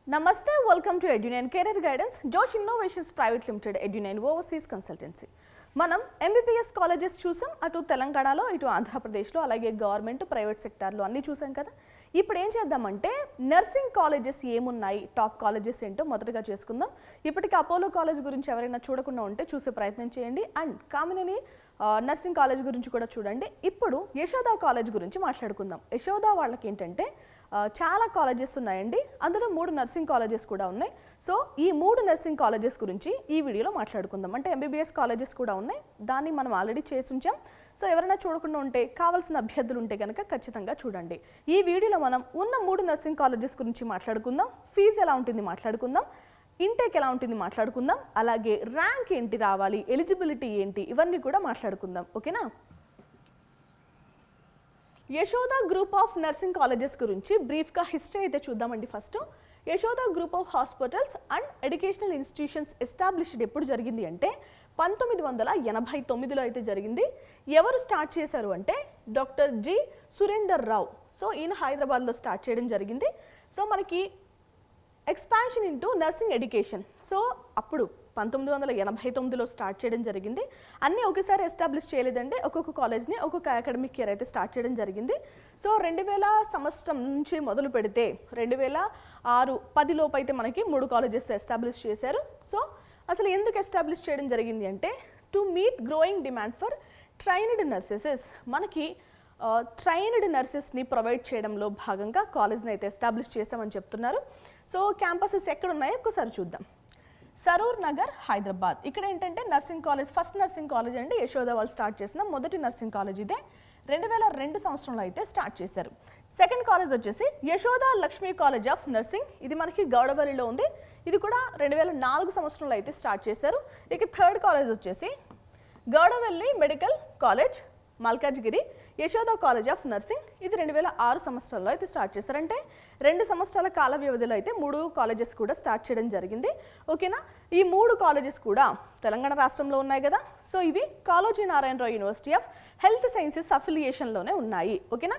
Namaste, welcome to Edunine Career Guidance, Josh Innovations Private Limited, Edunine Overseas Consultancy. మనం MBBS colleges చూసాం, అటు తెలంగాణలో ఇటు ఆంధ్రప్రదేశ్లో అలాగే గవర్నమెంట్ ప్రైవేట్ సెక్టార్లో అన్నీ చూసాం కదా. ఇప్పుడు ఏం చేద్దామంటే నర్సింగ్ కాలేజెస్ ఏమున్నాయి, టాప్ కాలేజెస్ ఏంటో మొదటగా చేసుకుందాం. ఇప్పటికి అపోలో కాలేజ్ గురించి ఎవరైనా చూడకుండా ఉంటే చూసే ప్రయత్నం చేయండి. అండ్ కామినేని నర్సింగ్ కాలేజ్ గురించి కూడా చూడండి. ఇప్పుడు యశోద కాలేజ్ గురించి మాట్లాడుకుందాం. యశోద వాళ్ళకి ఏంటంటే చాలా కాలేజెస్ ఉన్నాయండి, అందులో 3 నర్సింగ్ కాలేజెస్ కూడా ఉన్నాయి. సో ఈ 3 నర్సింగ్ కాలేజెస్ గురించి ఈ వీడియోలో మాట్లాడుకుందాం. అంటే ఎంబీబీఎస్ కాలేజెస్ కూడా ఉన్నాయి, దాన్ని మనం ఆల్రెడీ చేసి ఉంచాం. సో ఎవరైనా చూడకుండా ఉంటే కావాల్సిన అభ్యర్థులు ఉంటే కనుక ఖచ్చితంగా చూడండి. ఈ వీడియోలో మనం ఉన్న 3 నర్సింగ్ కాలేజెస్ గురించి మాట్లాడుకుందాం. ఫీజు ఎలా ఉంటుంది మాట్లాడుకుందాం, ఇంటేక్ ఎలా ఉంటుంది మాట్లాడుకుందాం, అలాగే ర్యాంక్ ఏంటి రావాలి, ఎలిజిబిలిటీ ఏంటి, ఇవన్నీ కూడా మాట్లాడుకుందాం. ఓకేనా. Yashoda group of nursing colleges గురించి బ్రీఫ్గా హిస్టరీ అయితే చూద్దామండి. First Yashoda group of hospitals and educational institutions established ఎప్పుడు జరిగింది అంటే 1989లో అయితే జరిగింది. ఎవరు స్టార్ట్ చేశారు అంటే డాక్టర్ జి సురేందర్ రావు. సో ఈయన హైదరాబాద్లో స్టార్ట్ చేయడం జరిగింది. సో మనకి expansion into nursing education, so అప్పుడు 1989లో స్టార్ట్ చేయడం జరిగింది. అన్నీ ఒకేసారి ఎస్టాబ్లిష్ చేయలేదంటే ఒక్కొక్క కాలేజ్ని ఒక్కొక్క అకాడమిక్ ఇయర్ అయితే స్టార్ట్ చేయడం జరిగింది. సో 2000 సంవత్సరం నుంచి మొదలు పెడితే 2006-10 లోపు అయితే మనకి 3 కాలేజెస్ ఎస్టాబ్లిష్ చేశారు. సో అసలు ఎందుకు ఎస్టాబ్లిష్ చేయడం జరిగింది అంటే to meet growing demand for trained nurses, మనకి ట్రైన్డ్ నర్సెస్ని ప్రొవైడ్ చేయడంలో భాగంగా కాలేజ్ని అయితే ఎస్టాబ్లిష్ చేసామని చెప్తున్నారు. సో క్యాంపసెస్ ఎక్కడ ఉన్నాయో ఒక్కసారి చూద్దాం. సరూర్ నగర్, హైదరాబాద్. ఇక్కడ ఏంటంటే nursing college, first nursing college అండి యశోద వాళ్ళు స్టార్ట్ చేసిన మొదటి నర్సింగ్ కాలేజ్ ఇదే. 2002 సంవత్సరంలో అయితే స్టార్ట్ చేశారు. సెకండ్ కాలేజ్ వచ్చేసి Yashoda Lakshmi college of nursing, ఇది మనకి గౌడవల్లిలో ఉంది. ఇది కూడా 2004 సంవత్సరంలో అయితే స్టార్ట్ చేశారు. ఇక థర్డ్ కాలేజ్ వచ్చేసి Gowdavalli medical college, Malkajgiri, Yashoda college of nursing, ఇది 2006 సంవత్సరంలో అయితే స్టార్ట్ చేశారు. అంటే 2 సంవత్సరాల కాల వ్యవధిలో అయితే 3 కాలేజెస్ కూడా స్టార్ట్ చేయడం జరిగింది. ఓకేనా. ఈ 3 కాలేజెస్ కూడా తెలంగాణ రాష్ట్రంలో ఉన్నాయి కదా. సో ఇవి Kaloji Narayana Rao university of health sciences అఫిలియేషన్లోనే ఉన్నాయి. ఓకేనా.